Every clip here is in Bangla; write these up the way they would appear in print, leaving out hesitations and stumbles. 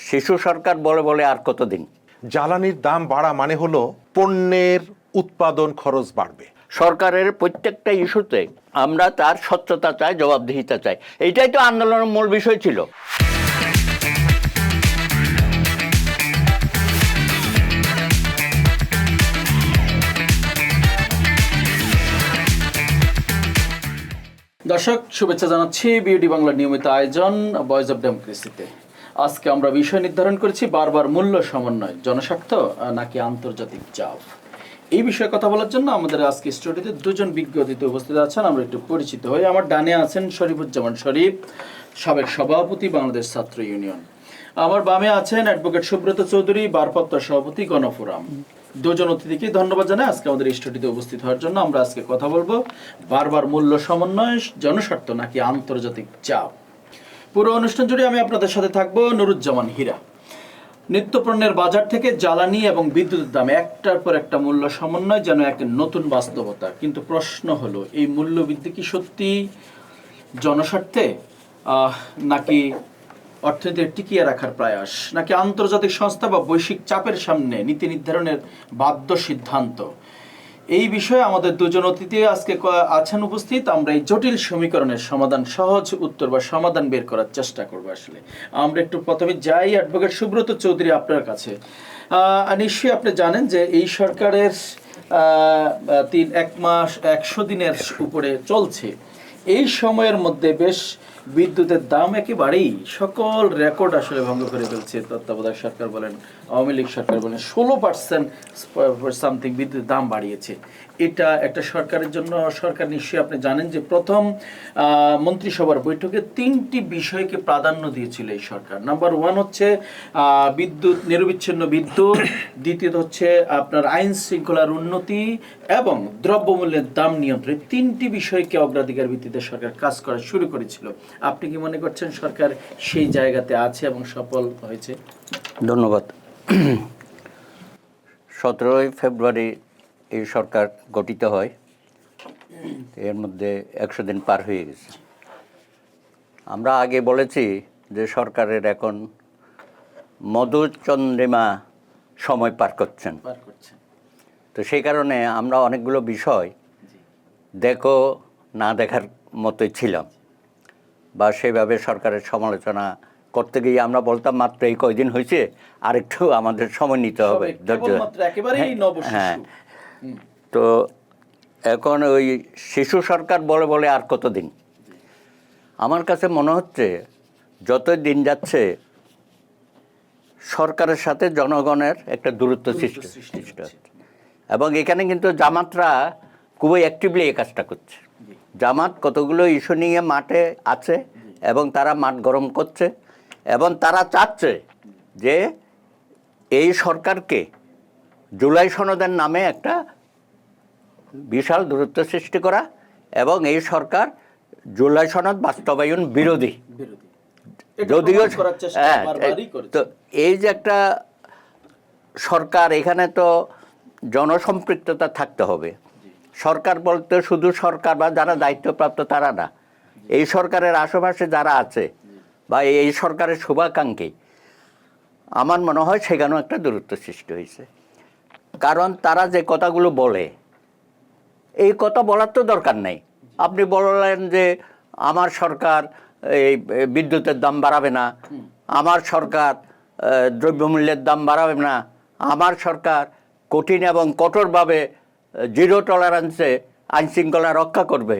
শিশু সরকার বলে বলে আর কতদিন? জ্বালানির দাম বাড়া মানে হলো পণ্যের উৎপাদন খরচ বাড়বে। সরকারের প্রত্যেকটা ইস্যুতে আমরা তার স্বচ্ছতা চাই, জবাবদিহিতা চাই। এইটাই তো আন্দোলনের মূল বিষয় ছিল। দর্শক, শুভেচ্ছা জানাচ্ছি বিউটি বাংলার নিয়মিত আয়োজন ভয়েস অব ডেমোক্রেসিতে। আজকে আমরা বিষয় নির্ধারণ করেছি বারবার মূল্য সমন্বয়, জনস্বার্থ নাকি আন্তর্জাতিক চাপ। এই বিষয়ে কথা বলার জন্য আমাদের আজকে স্টুডিওতে দুজন বিজ্ঞ অতিথি উপস্থিত আছেন। আমরা একটু পরিচিত হই। আমার ডানে আছেন শরীফুজ্জামান শরীফ, সাবেক সভাপতি বাংলাদেশ ছাত্র ইউনিয়ন। আমার বামে আছেন অ্যাডভোকেট সুব্রত চৌধুরী, ভারপ্রাপ্ত সভাপতি গণফোরাম। দুজন অতিথিকে ধন্যবাদ জানাই আজকে আমাদের স্টুডিওতে উপস্থিত হওয়ার জন্য। আমরা আজকে কথা বলবো বারবার মূল্য সমন্বয়, জনস্বার্থ নাকি আন্তর্জাতিক চাপ। পুরো অনুষ্ঠান জুড়ে আমি আপনাদের সাথে থাকবো নুরুজ্জামান হীরা। নিত্যপণ্যের বাজার থেকে জ্বালানি এবং বিদ্যুতের দাম একটার পর একটা মূল্য সমন্বয় যেন এক নতুন বাস্তবতা। কিন্তু প্রশ্ন হলো, এই মূল্য বৃদ্ধি কি সত্যি জনস্বার্থে নাকি অর্থনীতি টিকিয়ে রাখার প্রয়াস, নাকি আন্তর্জাতিক সংস্থা বা বৈশ্বিক চাপের সামনে নীতি নির্ধারণের বাধ্য সিদ্ধান্ত? এই বিষয়ে আমাদের দুজন অতিথি আজকে আছেন উপস্থিত। আমরা এই জটিল সমীকরণের সমাধান, সহজ উত্তর বা সমাধান বের করার চেষ্টা করবো। আসলে আমরা একটু প্রথমে যাই অ্যাডভোকেট সুব্রত চৌধুরী আপনার কাছে। নিশ্চয়ই আপনি জানেন যে এই সরকারের 1 মাস 100 দিনের উপরে চলছে। এই সময়ের মধ্যে বেশ বিদ্যুতের দাম একেবারেই সকল রেকর্ড আসলে ভঙ্গ করে ফেলছে। তত্ত্বাবধায়ক সরকার বলেন, আওয়ামী লীগ সরকার বলেন, 16% সামথিং বিদ্যুতের দাম বাড়িয়েছে। এটা একটা সরকারের জন্য, সরকার নিশ্চয়ই আপনি জানেন যে প্রথম মন্ত্রিসভার বৈঠকে 3টি বিষয়কে প্রাধান্য দিয়েছিল এই সরকার। নাম্বার 1 হচ্ছে বিদ্যুৎ, নিরবিচ্ছিন্ন বিদ্যুৎ। দ্বিতীয়ত হচ্ছে আপনার আইন শৃঙ্খলার উন্নতি এবং দ্রব্যমূল্যের দাম নিয়ন্ত্রণ। 3টি বিষয়কে অগ্রাধিকার ভিত্তিতে সরকার কাজ করা শুরু করেছিল। আপনি কি মনে করছেন সরকার সেই জায়গাতে আছে এবং সফল হয়েছে? ধন্যবাদ। 17ই ফেব্রুয়ারি এই সরকার গঠিত হয়। এর মধ্যে 100 দিন পার হয়ে গেছে। আমরা আগে বলেছি যে সরকারের এখন মধুচন্দ্রিমা সময় পার করছেন। তো সেই কারণে আমরা অনেকগুলো বিষয় দেখো না দেখার মতোই ছিলাম, বা সেইভাবে সরকারের সমালোচনা করতে গিয়ে আমরা বলতাম মাত্র এই কয়দিন হয়েছে, আর একটু আমাদের সময় নিতে হবে। হ্যাঁ, তো এখন ওই শিশু সরকার বলে বলে আর কতদিন? আমার কাছে মনে হচ্ছে যতই দিন যাচ্ছে সরকারের সাথে জনগণের একটা দূরত্ব সৃষ্টি হচ্ছে। এবং এখানে কিন্তু জামাতরা খুবই অ্যাক্টিভলি এই কাজটা করছে। জামাত কতগুলো ইস্যু নিয়ে মাঠে আছে এবং তারা মাঠ গরম করছে, এবং তারা চাচ্ছে যে এই সরকারকে জুলাই সনদের নামে একটা বিশাল দূরত্ব সৃষ্টি করা, এবং এই সরকার জুলাই সনদ বাস্তবায়ন বিরোধী। যদিও তো এই যে একটা সরকার, এখানে তো জনসম্পৃক্ততা থাকতে হবে। সরকার বলতে শুধু সরকার বা যারা দায়িত্বপ্রাপ্ত তারা না, এই সরকারের আশেপাশে যারা আছে বা এই সরকারের শুভাকাঙ্ক্ষী, আমার মনে হয় সেখানেও একটা দূরত্ব সৃষ্টি হয়েছে। কারণ তারা যে কথাগুলো বলে, এই কথা বলার তো দরকার নেই। আপনি বললেন যে আমার সরকার এই বিদ্যুতের দাম বাড়াবে না, আমার সরকার দ্রব্যমূল্যের দাম বাড়াবে না, আমার সরকার কঠিন এবং কঠোরভাবে জিরো টলারেন্সে আইনশৃঙ্খলা রক্ষা করবে।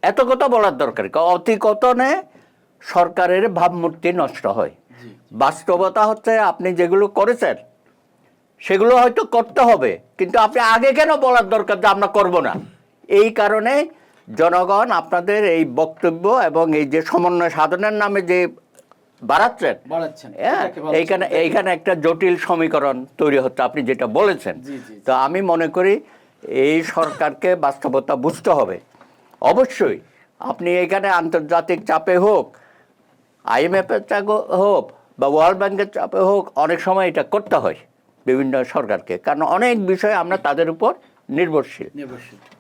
এত কথা বলার দরকার? অতি কথনে সরকারের ভাবমূর্তি নষ্ট হয়। বাস্তবতা হচ্ছে আপনি যেগুলো করেছেন সেগুলো হয়তো করতে হবে, কিন্তু আপনি আগে কেন বলার দরকার যে আমরা করব না? এই কারণে জনগণ আপনাদের এই বক্তব্য এবং এই যে সমন্বয় সাধনের নামে যে বাড়াচ্ছেন, এইখানে একটা জটিল সমীকরণ তৈরি হচ্ছে, আপনি যেটা বলেছেন। তো আমি মনে করি এই সরকারকে বাস্তবতা বুঝতে হবে। অবশ্যই আপনি এখানে আন্তর্জাতিক চাপে হোক, IMF-এর চাপে হোক বা ওয়ার্ল্ড ব্যাংকের চাপে হোক, অনেক সময় এটা করতে হয় বিভিন্ন সরকারকে, কারণ অনেক বিষয় আমরা তাদের উপর নির্ভরশীল।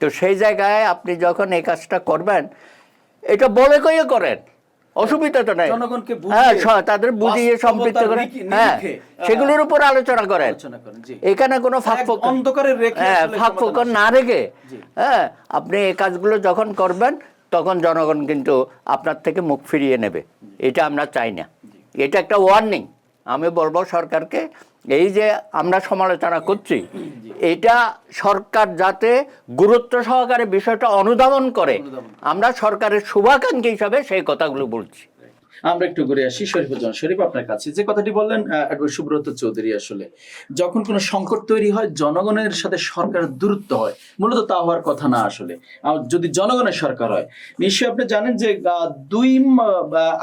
তো সেই জায়গায় আপনি যখন এই কাজটা করবেন, এটা বলে কয়ে করেন, অসুবিধা তো নাই। জনগণকে হ্যাঁ, বুঝিয়ে, তাদের বুঝিয়ে সম্পৃক্ত বাস্তবতার করে, নিরিখে, হ্যাঁ, সেগুলোর উপর আলোচনা করেন। জি। এখানে কোনো ফাঁক এক ফোকর, অন্ধকারে রেখে হ্যাঁ, আসলে ফাঁক সমাধান ফোকর আসে। না রেখে, জি। হ্যাঁ, আপনি এই কাজগুলো যখন করবেন তখন জনগণ কিন্তু আপনার থেকে মুখ ফিরিয়ে নেবে। এটা আমরা চাই না। এটা একটা ওয়ার্নিং। আমি বলবো সরকারকে, এই যে আমরা সমালোচনা করছি, এটা সরকার যাতে গুরুত্ব সহকারে বিষয়টা অনুধাবন করে, আমরা সরকারের শুভাকাঙ্ক্ষী হিসাবে সেই কথাগুলো বলছি। আমরা একটু ঘুরে আসি শরীফুজ্জামান শরীফ আপনার কাছে, যে কথাটি বললেন অ্যাডভোকেট সুব্রত চৌধুরী, আসলে যখন কোনো সংকট তৈরি হয় জনগণের সাথে সরকারের দূরত্ব হয়, মূলত তা হওয়ার কথা না। আসলে যদি জনগণের সরকার হয়, নিশ্চয়ই আপনি জানেন যে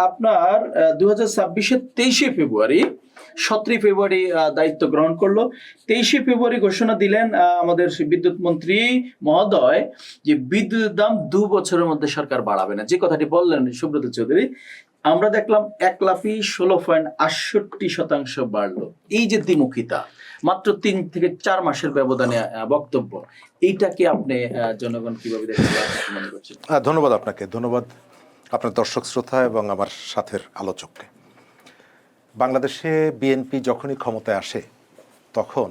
আপনার 2026-এর 23শে ফেব্রুয়ারি 17 ফেব্রুয়ারি দায়িত্ব গ্রহণ করলো। 23শে ফেব্রুয়ারি ঘোষণা দিলেন আমাদের বিদ্যুৎ মন্ত্রী মহোদয় যে বিদ্যুতের দাম 2 বছরের মধ্যে সরকার বাড়াবে না। যে কথাটি বললেন সুব্রত চৌধুরী, আমরা দেখলাম 1,16.68% বাড়লো। এই যে দ্বিমুখিতা, মাত্র 3 থেকে 4 মাসের ব্যবধানে বক্তব্য, এইটাকে আপনি জনগণ কিভাবে দেখতে মনে করছেন? ধন্যবাদ আপনাকে, ধন্যবাদ আপনার দর্শক শ্রোতা এবং আমার সাথের আলোচককে। বাংলাদেশে বিএনপি যখনই ক্ষমতায় আসে তখন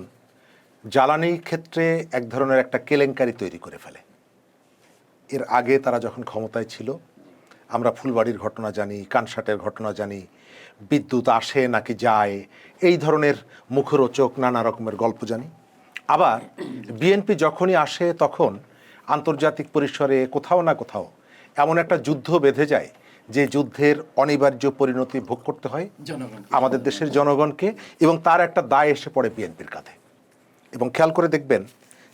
জ্বালানি ক্ষেত্রে এক ধরনের একটা কেলেঙ্কারি তৈরি করে ফেলে। এর আগে তারা যখন ক্ষমতায় ছিল, আমরা ফুলবাড়ির ঘটনা জানি, কানসাটের ঘটনা জানি, বিদ্যুৎ আসে নাকি যায়, এই ধরনের মুখরোচক নানা রকমের গল্প জানি। আবার বিএনপি যখনই আসে তখন আন্তর্জাতিক পরিসরে কোথাও না কোথাও এমন একটা যুদ্ধ বেঁধে যায় যে যুদ্ধের অনিবার্য পরিণতি ভোগ করতে হয় আমাদের দেশের জনগণকে, এবং তার একটা দায় এসে পড়ে বিএনপির কাঁধে। এবং খেয়াল করে দেখবেন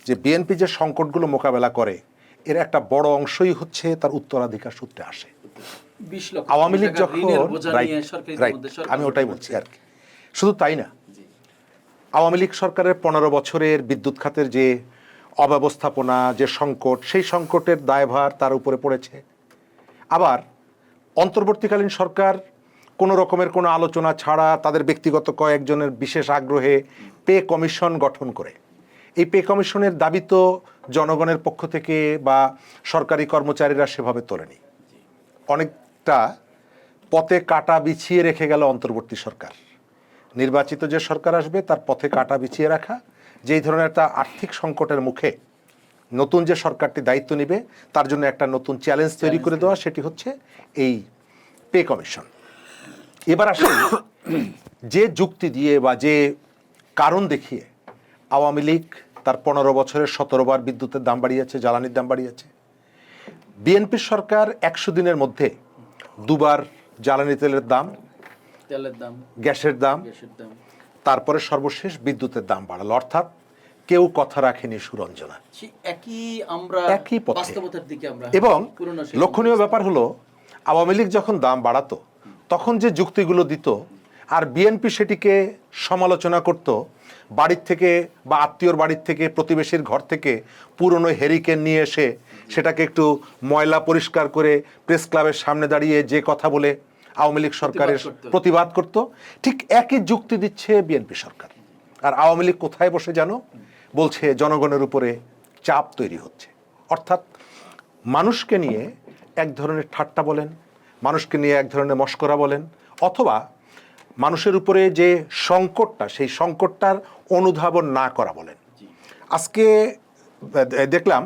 যে বিএনপি যে সংকটগুলো মোকাবেলা করে, এর একটা বড় অংশই হচ্ছে তার উত্তরাধিকার সূত্রে আসে। আওয়ামী লীগ যখন, আমি ওটাই বলছি আর কি। শুধু তাই না, আওয়ামী লীগ সরকারের 15 বছরের বিদ্যুৎ খাতের যে অব্যবস্থাপনা, যে সংকট, সেই সংকটের দায়ভার তার উপরে পড়েছে। আবার অন্তর্বর্তীকালীন সরকার কোনো রকমের কোনো আলোচনা ছাড়া তাদের ব্যক্তিগত কয়েকজনের বিশেষ আগ্রহে পে কমিশন গঠন করে। এই পে কমিশনের দাবি তো জনগণের পক্ষ থেকে বা সরকারি কর্মচারীরা সেভাবে তোলেনি। অনেকটা পথে কাঁটা বিছিয়ে রেখে গেল অন্তর্বর্তী সরকার। নির্বাচিত যে সরকার আসবে তার পথে কাঁটা বিছিয়ে রাখা, যেই ধরনের একটা আর্থিক সংকটের মুখে নতুন যে সরকারটি দায়িত্ব নেবে তার জন্য একটা নতুন চ্যালেঞ্জ তৈরি করে দেওয়া, সেটি হচ্ছে এই পে কমিশন। এবার আসলে যে যুক্তি দিয়ে বা যে কারণ দেখিয়ে আওয়ামী লীগ তার 15 বছরের 17 বার বিদ্যুতের দাম বাড়িয়েছে, জ্বালানির দাম বাড়িয়েছে, বিএনপির সরকার 100 দিনের মধ্যে 2 বার জ্বালানি তেলের দাম, গ্যাসের দাম, তারপরে সর্বশেষ বিদ্যুতের দাম বাড়ালো। অর্থাৎ কেউ কথা রাখেনি সুরঞ্জনা, একই পথে। এবং লক্ষণীয় ব্যাপার হলো, আওয়ামী লীগ যখন দাম বাড়াতো তখন যে যুক্তিগুলো দিত আর বিএনপি সেটিকে সমালোচনা করত, বাড়ির থেকে বা আত্মীয়র বাড়ির থেকে, প্রতিবেশীর ঘর থেকে পুরনো হেরিকেন নিয়ে এসে সেটাকে একটু ময়লা পরিষ্কার করে প্রেস ক্লাবের সামনে দাঁড়িয়ে যে কথা বলে আওয়ামী লীগ সরকারের প্রতিবাদ করত, ঠিক একই যুক্তি দিচ্ছে বিএনপি সরকার। আর আওয়ামী লীগ কোথায় বসে জানো? বলছে জনগণের উপরে চাপ তৈরি হচ্ছে। অর্থাৎ মানুষকে নিয়ে এক ধরনের ঠাট্টা বলেন, মানুষকে নিয়ে এক ধরনের মশকরা বলেন, অথবা মানুষের উপরে যে সংকটটা, সেই সংকটটার অনুধাবন না করা বলেন। আজকে দেখলাম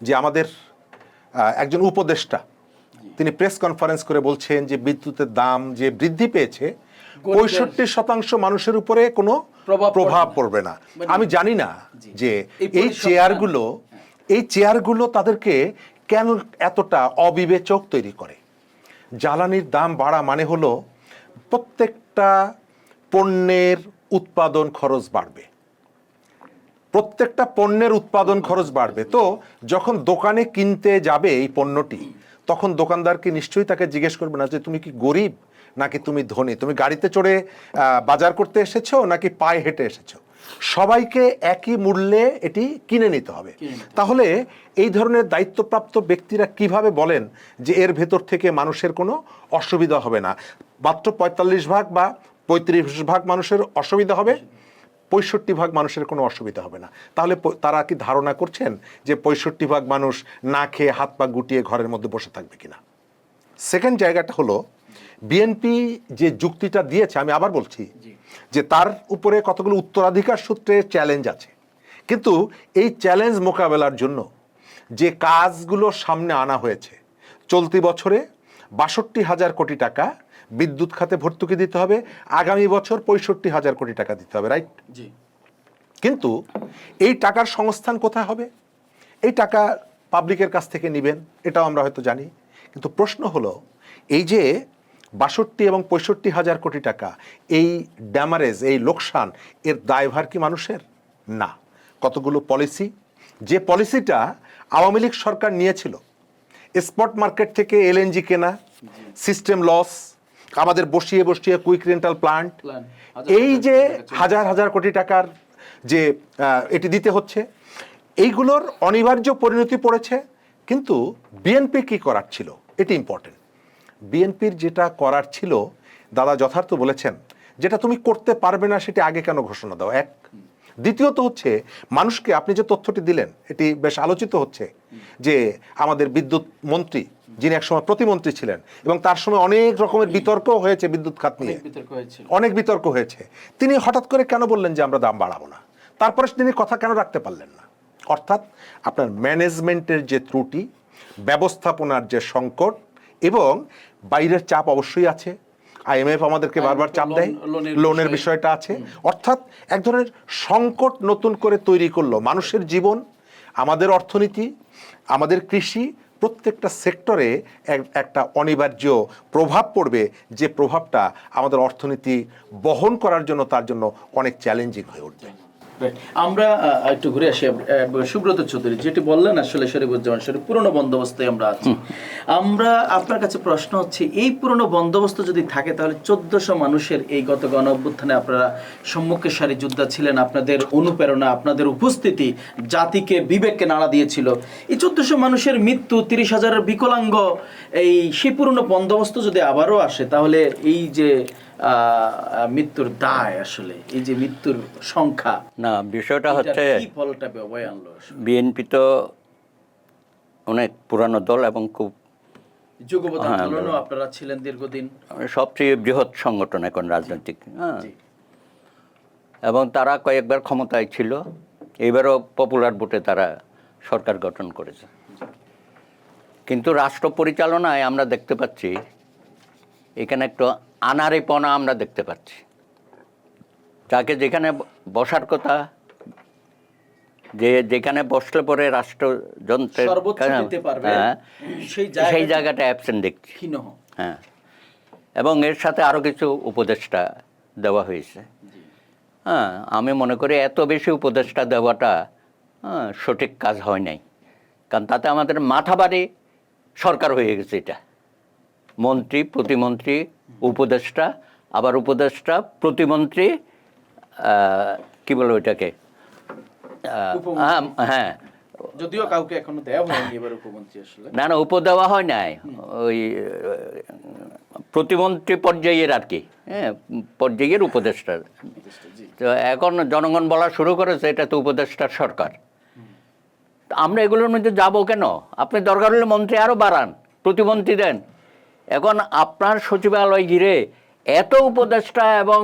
যে আমাদের একজন উপদেষ্টা তিনি প্রেস কনফারেন্স করে বলছেন যে বিদ্যুতের দাম যে বৃদ্ধি পেয়েছে 65% মানুষের উপরে কোনো প্রভাব পড়বে না। আমি জানি না যে এই চেয়ারগুলো তাদেরকে কেন এতটা অবিবেচক তৈরি করে। জ্বালানির দাম বাড়া মানে হলো প্রত্যেকটা পণ্যের উৎপাদন খরচ বাড়বে, প্রত্যেকটা পণ্যের উৎপাদন খরচ বাড়বে। তো যখন দোকানে কিনতে যাবে এই পণ্যটি, তখন দোকানদারকে নিশ্চয়ই তাকে জিজ্ঞেস করবে না যে তুমি কি গরিব নাকি তুমি ধনী, তুমি গাড়িতে চড়ে বাজার করতে এসেছো নাকি পায়ে হেঁটে এসেছো, সবাইকে একই মূল্যে এটি কিনে নিতে হবে। তাহলে এই ধরনের দায়িত্বপ্রাপ্ত ব্যক্তিরা কিভাবে বলেন যে এর ভেতর থেকে মানুষের কোনো অসুবিধা হবে না? মাত্র 45% বা 35% মানুষের অসুবিধা হবে, 65% মানুষের কোনো অসুবিধা হবে না। তাহলে তারা কি ধারণা করছেন যে 65% মানুষ না খেয়ে হাত পা গুটিয়ে ঘরের মধ্যে বসে থাকবে কিনা? সেকেন্ড জায়গাটা হলো বিএনপি যে যুক্তিটা দিয়েছে, আমি আবার বলছি যে তার উপরে কতগুলো উত্তরাধিকার সূত্রে চ্যালেঞ্জ আছে, কিন্তু এই চ্যালেঞ্জ মোকাবেলার জন্য যে কাজগুলো সামনে আনা হয়েছে, চলতি বছরে ৬২,০০০ কোটি টাকা বিদ্যুৎ খাতে ভর্তুকি দিতে হবে, আগামী বছর ৬৫,০০০ কোটি টাকা দিতে হবে, রাইট? জি। কিন্তু এই টাকার সংস্থান কোথায় হবে? এই টাকা পাবলিকের কাছ থেকে নেবেন, এটাও আমরা হয়তো জানি, কিন্তু প্রশ্ন হলো এই যে ৬২ এবং ৬৫,০০০ কোটি টাকা, এই ড্যামারেজ, এই লোকসান, এর দায়ভার কি মানুষের? না। কতগুলো পলিসি, যে পলিসিটা আওয়ামী লীগ সরকার নিয়েছিল, স্পট মার্কেট থেকে এলএনজি কেনা, সিস্টেম লস, আমাদের বসিয়ে বসিয়ে কুইক রেন্টাল প্লান্ট, এই যে হাজার হাজার কোটি টাকার যে এটি দিতে হচ্ছে, এইগুলোর অনিবার্য পরিণতি পড়েছে। কিন্তু বিএনপি কি করার ছিল, এটি ইম্পর্টেন্ট। বিএনপির যেটা করার ছিল, দাদা যথার্থ বলেছেন, যেটা তুমি করতে পারবে না সেটি আগে কেন ঘোষণা দাও, এক। দ্বিতীয়ত হচ্ছে, মানুষকে আপনি যে তথ্যটি দিলেন এটি বেশ আলোচিত হচ্ছে, যে আমাদের বিদ্যুৎ মন্ত্রী, যিনি একসময় প্রতিমন্ত্রী ছিলেন, এবং তার সময় অনেক রকমের বিতর্ক হয়েছে বিদ্যুৎ খাত নিয়ে, অনেক বিতর্ক হয়েছে, তিনি হঠাৎ করে কেন বললেন যে আমরা দাম বাড়াবো না? তারপরে তিনি কথা কেন রাখতে পারলেন না? অর্থাৎ আপনার ম্যানেজমেন্টের যে ত্রুটি, ব্যবস্থাপনার যে সংকট, এবং বাইরের চাপ অবশ্যই আছে। আইএমএফ আমাদেরকে বারবার চাপ দেয়, লোনের বিষয়টা আছে। অর্থাৎ এক ধরনের সংকট নতুন করে তৈরি করলো। মানুষের জীবন, আমাদের অর্থনীতি, আমাদের কৃষি, প্রত্যেকটা সেক্টরে একটা অনিবার্য প্রভাব পড়বে, যে প্রভাবটা আমাদের অর্থনীতি বহন করার জন্য, তার জন্য অনেক চ্যালেঞ্জিং হয়ে উঠবে। আমরা একটু ঘুরে আসি। সুব্রত চৌধুরী যেটি বললেন, আসলে শরীফুজ্জামান শরীফ, পুরনো বন্দোবস্তে আমরা আছি। আমরা আপনার কাছে প্রশ্ন হচ্ছে, এই পুরনো বন্দোবস্ত যদি থাকে, তাহলে ১৪০০ মানুষের এই গত গণ অভ্যুত্থানে আপনারা সম্মুখের সারি যোদ্ধা ছিলেন, আপনাদের অনুপ্রেরণা, আপনাদের উপস্থিতি জাতিকে, বিবেককে নাড়া দিয়েছিল। এই ১৪০০ মানুষের মৃত্যু, ৩০,০০০ বিকলাঙ্গ, সেই পুরনো বন্দোবস্ত যদি আবারও আসে, তাহলে এই যে মৃত্যুর দায়, আসলে এই যে মৃত্যুর সংখ্যা, না, বিষয়টা হচ্ছে বিএনপি তো অনেক পুরানো দল এবং খুব যুগপৎ আন্দোলনও আপনারা ছিলেন দীর্ঘদিন, সবচেয়ে বৃহৎ সংগঠন এখন রাজনৈতিক, এবং তারা কয়েকবার ক্ষমতায় ছিল, এবারও পপুলার ভোটে তারা সরকার গঠন করেছে। কিন্তু রাষ্ট্র পরিচালনায় আমরা দেখতে পাচ্ছি এখানে একটু আনাড়িপনা আমরা দেখতে পাচ্ছি। যাকে যেখানে বসার কথা, যে যেখানে বসলে পরে রাষ্ট্রযন্ত্রের সেই জায়গাটা অ্যাবসেন্ট দেখছি। হ্যাঁ, এবং এর সাথে আরও কিছু উপদেষ্টা দেওয়া হয়েছে। হ্যাঁ, আমি মনে করি এত বেশি উপদেষ্টা দেওয়াটা সঠিক কাজ হয় নাই, কারণ তাতে আমাদের মাথাবাড়ি সরকার হয়ে গেছে। এটা মন্ত্রী, প্রতিমন্ত্রী, উপদেষ্টা, আবার উপদেষ্টা, প্রতিমন্ত্রী, কি বলবো এটাকে, হ্যাঁ, যদিও কাউকে এখনো দেওয়া হয়নি এবার উপমন্ত্রী, আসলে না না, উপদেওয়া হয় নাই, ওই প্রতিমন্ত্রী পর্যায়ের আর কি, হ্যাঁ, পর্যায়ের উপদেষ্টা। তো এখন জনগণ বলা শুরু করেছে এটা তো উপদেষ্টার সরকার। আমরা এগুলোর মধ্যে যাব কেন? আপনি দরকার হলে মন্ত্রী আরও বাড়ান, প্রতিমন্ত্রী দেন। এখন আপনার সচিবালয় ঘিরে এত উপদেষ্টা এবং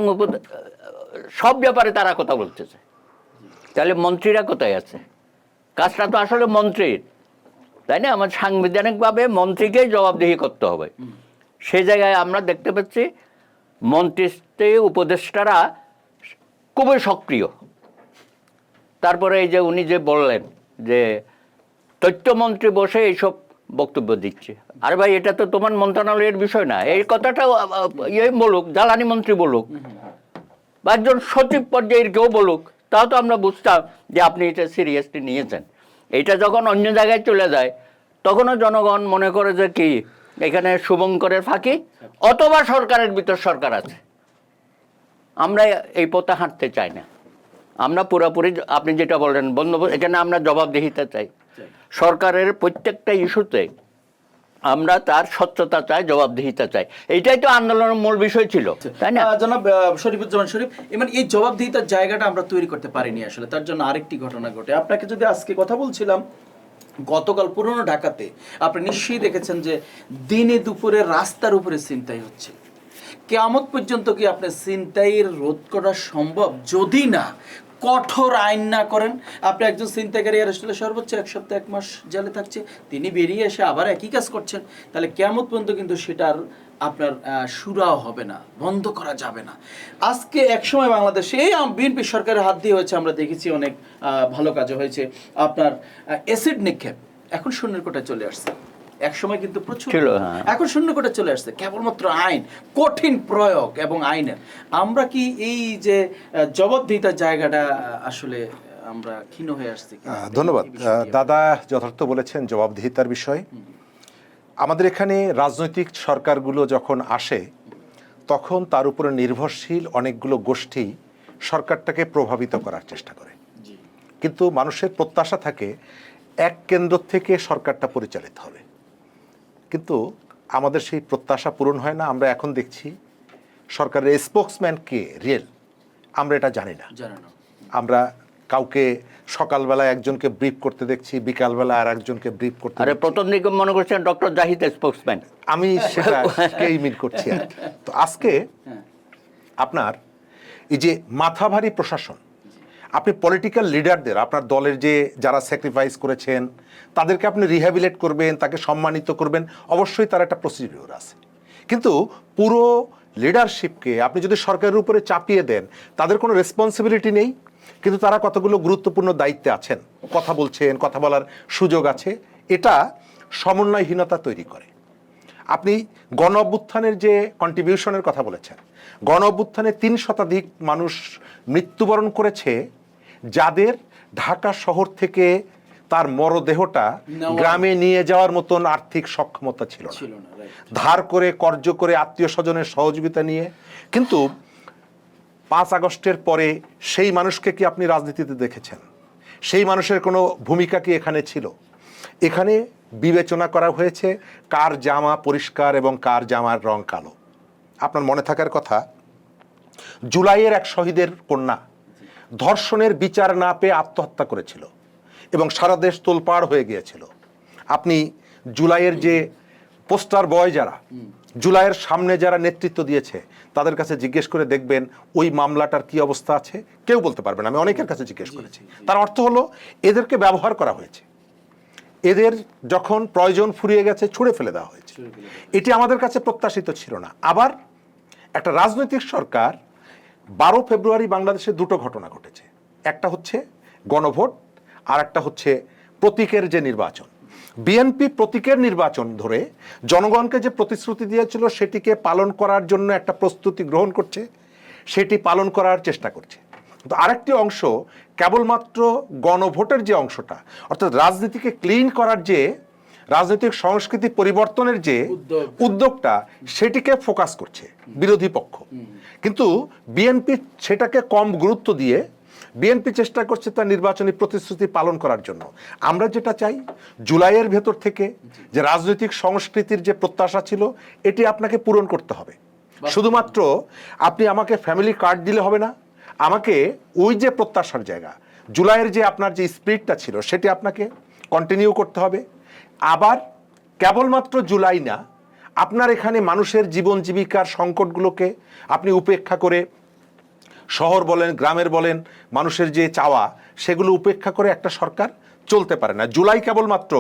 সব ব্যাপারে তারা কথা বলতেছে, তাহলে মন্ত্রীরা কোথায় আছে? কাজটা তো আসলে মন্ত্রীর, তাই না? আমার সাংবিধানিকভাবে মন্ত্রীকেই জবাবদিহি করতে হবে। সেই জায়গায় আমরা দেখতে পাচ্ছি মন্ত্রী উপদেষ্টারা খুবই সক্রিয়। তারপরে এই যে উনি যে বললেন যে তথ্যমন্ত্রী বসে এইসব বক্তব্য দিচ্ছে, আরে ভাই, এটা তো তোমার মন্ত্রণালয়ের বিষয় না। এই কথাটা বলুক, জ্বালানি মন্ত্রী বলুক, বা একজন সচিব পর্যায়ের কেউ বলুক, তাও তো আমরা বুঝতাম যে আপনি এটা সিরিয়াসলি নিয়েছেন। এটা যখন অন্য জায়গায় চলে যায়, তখনও জনগণ মনে করে যে কি এখানে শুভঙ্করের ফাঁকি, অথবা সরকারের ভিতর সরকার আছে। আমরা এই পথে হাঁটতে চাই না। আমরা পুরোপুরি, আপনি যেটা বললেন বন্দোবস্ত, এখানে আমরা জবাবদিহিতা চাই। সরকারের প্রত্যেকটা ইস্যুতে আমরা তার স্বচ্ছতা চাই, জবাবদিহিতা চাই। এইটাই তো আন্দোলনের মূল বিষয় ছিল, তাই না? জনাব শরীফুজ্জামান শরীফ, মানে এই জবাবদিহিতার জায়গাটা আমরা তৈরি করতে পারিনি আসলে। তার জন্য আরেকটি ঘটনা ঘটে। আপনাকে যদি আজকে কথা বলছিলাম, গতকাল পুরনো ঢাকাতে আপনি নিশ্চয়ই দেখেছেন যে দিনে দুপুরে রাস্তার উপরে ছিনতাই হচ্ছে। কিয়ামত পর্যন্ত কি আপনি ছিনতাইয়ের রোধ করা সম্ভব যদি না কঠোর আইন না করেন? আপনি একজন ছিনতাইকারী অ্যারেস্ট হলে সর্বোচ্চ 1 সপ্তাহ 1 মাস জেলে থাকছে, তিনি বেরিয়ে এসে আবার একই কাজ করছেন, তাহলে কিয়ামত পর্যন্ত কিন্তু সেটার আপনার সুরাও হবে না, বন্ধ করা যাবে না। আজকে একসময় বাংলাদেশে এই বিএনপি সরকারের হাত দিয়ে হয়েছে, আমরা দেখেছি অনেক ভালো কাজও হয়েছে। আপনার অ্যাসিড নিক্ষেপ এখন শূন্যের কোটায় চলে আসছে, একসময় কিন্তু প্রচুর ছিল, হ্যাঁ। এখন শূন্য কোটা চলে আসছে, কেবলমাত্র আইন, কঠিন প্রয়োগ এবং আইনের। আমরা কি এই যে জবাবদিহিতার জায়গাটা আসলে আমরা ক্ষীণ হয়ে আসছি কিনা? ধন্যবাদ। এই বিষয়টি দাদা যথার্থ বলেছেন জবাবদিহিতার বিষয়। আমাদের এখানে রাজনৈতিক সরকারগুলো যখন আসে তখন তার উপরে নির্ভরশীল অনেকগুলো গোষ্ঠী সরকারটাকে প্রভাবিত করার চেষ্টা করে, জি, কিন্তু মানুষের প্রত্যাশা থাকে এক কেন্দ্র থেকে সরকারটা পরিচালিত হবে, কিন্তু আমাদের সেই প্রত্যাশা পূরণ হয় না। আমরা এখন দেখছি সরকারের স্পোক্সম্যান কে রিয়েল আমরা এটা জানি না। জানানো আমরা কাউকে সকালবেলা একজনকে ব্রিফ করতে দেখছি, বিকালবেলা আর একজনকে ব্রিফ করতে আরে দেখছি। প্রথম দিকে মনে করছেন ডক্টর জাহিদ স্পোক্সম্যান। আমি সেটাকেই মিন করছি আর কি। তো আজকে আপনার এই যে মাথাভারী প্রশাসন, আপনি পলিটিক্যাল লিডারদের, আপনার দলের যে যারা স্যাক্রিফাইস করেছেন তাদেরকে আপনি রিহ্যাবিলেট করবেন, তাকে সম্মানিত করবেন, অবশ্যই তার একটা প্রসিডিওর আছে, কিন্তু পুরো লিডারশিপকে আপনি যদি সরকারের উপরে চাপিয়ে দেন, তাদের কোনো রেসপন্সিবিলিটি নেই, কিন্তু তারা কতগুলো গুরুত্বপূর্ণ দায়িত্বে আছেন, কথা বলছেন, কথা বলার সুযোগ আছে, এটা সমন্বয়হীনতা তৈরি করে। আপনি গণ অভ্যুত্থানের যে কন্ট্রিবিউশনের কথা বলেছেন, গণ অভ্যুত্থানে 3 শতাধিক মানুষ মৃত্যুবরণ করেছে, যাদের ঢাকা শহর থেকে তার মরদেহটা গ্রামে নিয়ে যাওয়ার মতন আর্থিক সক্ষমতা ছিল না, ছিল না, right? ধার করে কর্জ করে আত্মীয় স্বজনের সহযোগিতা নিয়ে। কিন্তু 5 আগস্টের পরে সেই মানুষকে কি আপনি রাজনীতিতে দেখেছেন? সেই মানুষের কোনো ভূমিকা কি এখানে ছিল? এখানে বিবেচনা করা হয়েছে কার জামা পরিষ্কার এবং কার জামার রং কালো। আপনার মনে থাকার কথা, জুলাইয়ের এক শহীদের কন্যা ধর্ষণের বিচার না পেয়ে আত্মহত্যা করেছিল এবং সারা দেশ তোলপাড় হয়ে গিয়েছিল। আপনি জুলাইয়ের যে পোস্টার বয় যারা জুলাইয়ের সামনে যারা নেতৃত্ব দিয়েছে তাদের কাছে জিজ্ঞেস করে দেখবেন ওই মামলাটার কি অবস্থা আছে, কেউ বলতে পারবে না। আমি অনেকের কাছে জিজ্ঞেস করেছি, তার অর্থ হলো এদেরকে ব্যবহার করা হয়েছে, এদের যখন প্রয়োজন ফুরিয়ে গেছে ছুঁড়ে ফেলে দেওয়া হয়েছে। এটি আমাদের কাছে প্রত্যাশিত ছিল না। আবার একটা রাজনৈতিক সরকার 12 ফেব্রুয়ারি বাংলাদেশে 2টো ঘটনা ঘটেছে, একটা হচ্ছে গণভোট আর একটা হচ্ছে প্রতীকের যে নির্বাচন। বিএনপি প্রতীকের নির্বাচন ধরে জনগণকে যে প্রতিশ্রুতি দিয়েছিল সেটিকে পালন করার জন্য একটা প্রস্তুতি গ্রহণ করছে, সেটি পালন করার চেষ্টা করছে। তো আরেকটি অংশ কেবলমাত্র গণভোটের যে অংশটা, অর্থাৎ রাজনীতিকে ক্লিন করার যে রাজনৈতিক সংস্কৃতি পরিবর্তনের যে উদ্যোগটা, সেটিকে ফোকাস করছে বিরোধী পক্ষ। কিন্তু বিএনপি সেটাকে কম গুরুত্ব দিয়ে বিএনপি চেষ্টা করছে তার নির্বাচনী প্রতিশ্রুতি পালন করার জন্য। আমরা যেটা চাই, জুলাইয়ের ভেতর থেকে যে রাজনৈতিক সংস্কৃতির যে প্রত্যাশা ছিল এটি আপনাকে পূরণ করতে হবে। শুধুমাত্র আপনি আমাকে ফ্যামিলি কার্ড দিলে হবে না, আমাকে ওই যে প্রত্যাশার জায়গা, জুলাইয়ের যে আপনার যে স্পিরিটটা ছিল সেটি আপনাকে কন্টিনিউ করতে হবে। আবার কেবলমাত্র জুলাই না, আপনার এখানে মানুষের জীবন জীবিকার সংকটগুলোকে আপনি উপেক্ষা করে, শহর বলেন গ্রামের বলেন, মানুষের যে চাওয়া সেগুলো উপেক্ষা করে একটা সরকার চলতে পারে না। জুলাই কেবলমাত্র